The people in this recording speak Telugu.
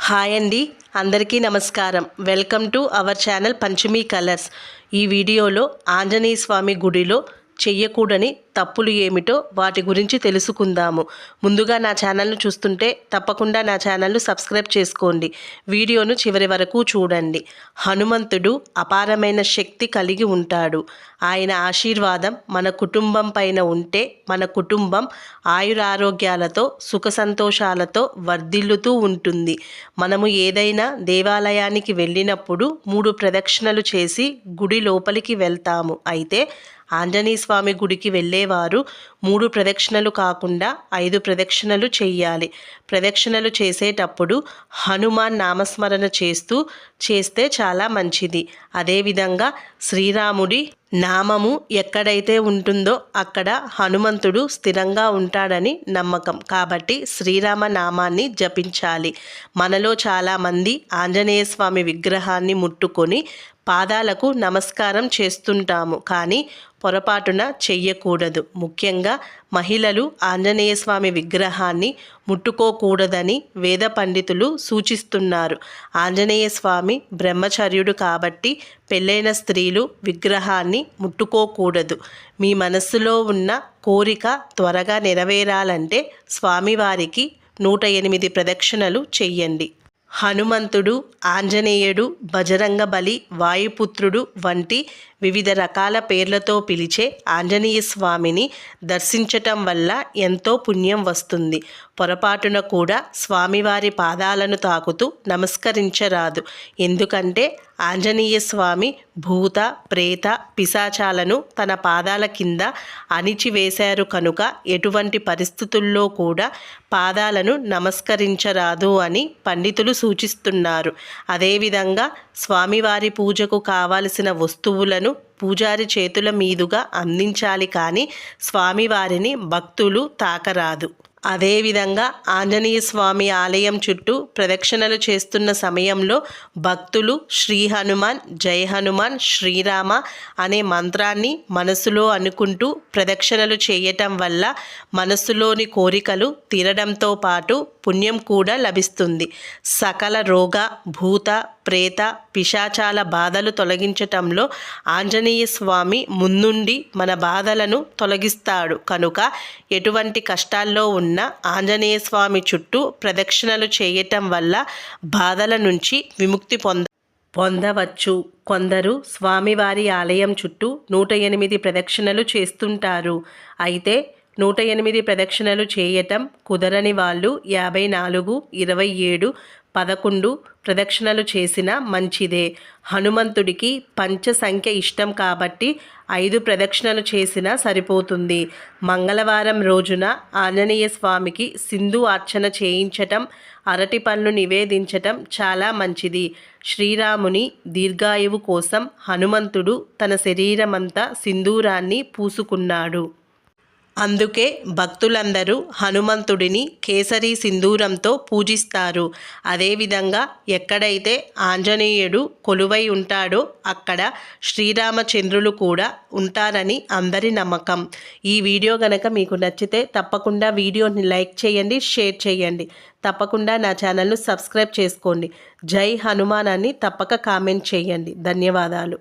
హాయ్ అండి, అందరికీ నమస్కారం. Welcome to our channel Panchami colours. ఈ వీడియోలో ఆంజనేయ స్వామి గుడిలో చెయ్యకూడని తప్పులు ఏమిటో వాటి గురించి తెలుసుకుందాము. ముందుగా నా ఛానల్ను చూస్తుంటే తప్పకుండా నా ఛానల్ను సబ్స్క్రైబ్ చేసుకోండి. వీడియోను చివరి వరకు చూడండి. హనుమంతుడు అపారమైన శక్తి కలిగి ఉంటాడు. ఆయన ఆశీర్వాదం మన కుటుంబం పైన ఉంటే మన కుటుంబం ఆయురారోగ్యాలతో సుఖ సంతోషాలతో వర్ధిల్లుతూ ఉంటుంది. మనము ఏదైనా దేవాలయానికి వెళ్ళినప్పుడు 3 ప్రదక్షిణలు చేసి గుడి లోపలికి వెళ్తాము. అయితే ఆంజనేయ స్వామి గుడికి వెళ్ళేవారు 3 ప్రదక్షిణలు కాకుండా 5 ప్రదక్షిణలు చెయ్యాలి. ప్రదక్షిణలు చేసేటప్పుడు హనుమాన్ నామస్మరణ చేస్తే చాలా మంచిది. అదేవిధంగా శ్రీరాముడి నామము ఎక్కడైతే ఉంటుందో అక్కడ హనుమంతుడు స్థిరంగా ఉంటాడని నమ్మకం. కాబట్టి శ్రీరామ నామాన్ని జపించాలి. మనలో చాలామంది ఆంజనేయ స్వామి విగ్రహాన్ని ముట్టుకొని పాదాలకు నమస్కారం చేస్తుంటాము, కానీ పొరపాటున చెయ్యకూడదు. ముఖ్యంగా మహిళలు ఆంజనేయ స్వామి విగ్రహాన్ని ముట్టుకోకూడదని వేద పండితులు సూచిస్తున్నారు. ఆంజనేయ స్వామి బ్రహ్మచర్యుడు కాబట్టి పెళ్ళైన స్త్రీలు విగ్రహాన్ని ముట్టుకోకూడదు. మీ మనస్సులో ఉన్న కోరిక త్వరగా నెరవేరాలంటే స్వామివారికి 108 ప్రదక్షిణలు చెయ్యండి. హనుమంతుడు, ఆంజనేయుడు, బజరంగబలి, వాయుపుత్రుడు వంటి వివిధ రకాల పేర్లతో పిలిచే ఆంజనేయ స్వామిని దర్శించటం వల్ల ఎంతో పుణ్యం వస్తుంది. పొరపాటున కూడా స్వామివారి పాదాలను తాకుతూ నమస్కరించరాదు. ఎందుకంటే ఆంజనేయ స్వామి భూత, ప్రేత, పిశాచాలను తన పాదాల కింద అణిచివేశారు కనుక ఎటువంటి పరిస్థితుల్లో కూడా పాదాలను నమస్కరించరాదు అని పండితులు సూచిస్తున్నారు. అదేవిధంగా స్వామివారి పూజకు కావలసిన వస్తువులను పూజారి చేతుల మీదుగా అందించాలి, కానీ స్వామివారిని భక్తులు తాకరాదు. అదేవిధంగా ఆంజనేయ స్వామి ఆలయం చుట్టూ ప్రదక్షిణలు చేస్తున్న సమయంలో భక్తులు శ్రీ హనుమాన్, జై హనుమాన్, శ్రీరామ అనే మంత్రాన్ని మనసులో అనుకుంటూ ప్రదక్షిణలు చేయటం వల్ల మనసులోని కోరికలు తీరడంతో పాటు పుణ్యం కూడా లభిస్తుంది. సకల రోగ, భూత, ప్రేత, పిశాచాల బాధలు తొలగించటంలో ఆంజనేయ స్వామి ముందుండి మన బాధలను తొలగిస్తాడు కనుక ఎటువంటి కష్టాల్లో ఉన్న ఆంజనేయ స్వామి చుట్టూ ప్రదక్షిణలు చేయటం వల్ల బాధల నుంచి విముక్తి పొందవచ్చు. కొందరు స్వామివారి ఆలయం చుట్టూ 108 ప్రదక్షిణలు చేస్తుంటారు. అయితే 108 ప్రదక్షిణలు చేయటం కుదరని వాళ్ళు 54, 27, 11 ప్రదక్షిణలు చేసినా మంచిదే. హనుమంతుడికి పంచ సంఖ్య ఇష్టం కాబట్టి 5 ప్రదక్షిణలు చేసినా సరిపోతుంది. మంగళవారం రోజున ఆంజనేయ స్వామికి సింధు అర్చన చేయించటం, అరటి పళ్ళు నివేదించటం చాలా మంచిది. శ్రీరాముని దీర్ఘాయువు కోసం హనుమంతుడు తన శరీరమంతా సింధూరాన్ని పూసుకున్నాడు. అందుకే భక్తులందరూ హనుమంతుడిని కేసరి సింధూరంతో పూజిస్తారు. అదేవిధంగా ఎక్కడైతే ఆంజనేయుడు కొలువై ఉంటాడో అక్కడ శ్రీరామచంద్రులు కూడా ఉంటారని అందరి నమ్మకం. ఈ వీడియో గనక మీకు నచ్చితే తప్పకుండా వీడియోని లైక్ చేయండి, షేర్ చేయండి. తప్పకుండా నా ఛానల్ను సబ్స్క్రైబ్ చేసుకోండి. జై హనుమాన్ అని తప్పక కామెంట్ చేయండి. ధన్యవాదాలు.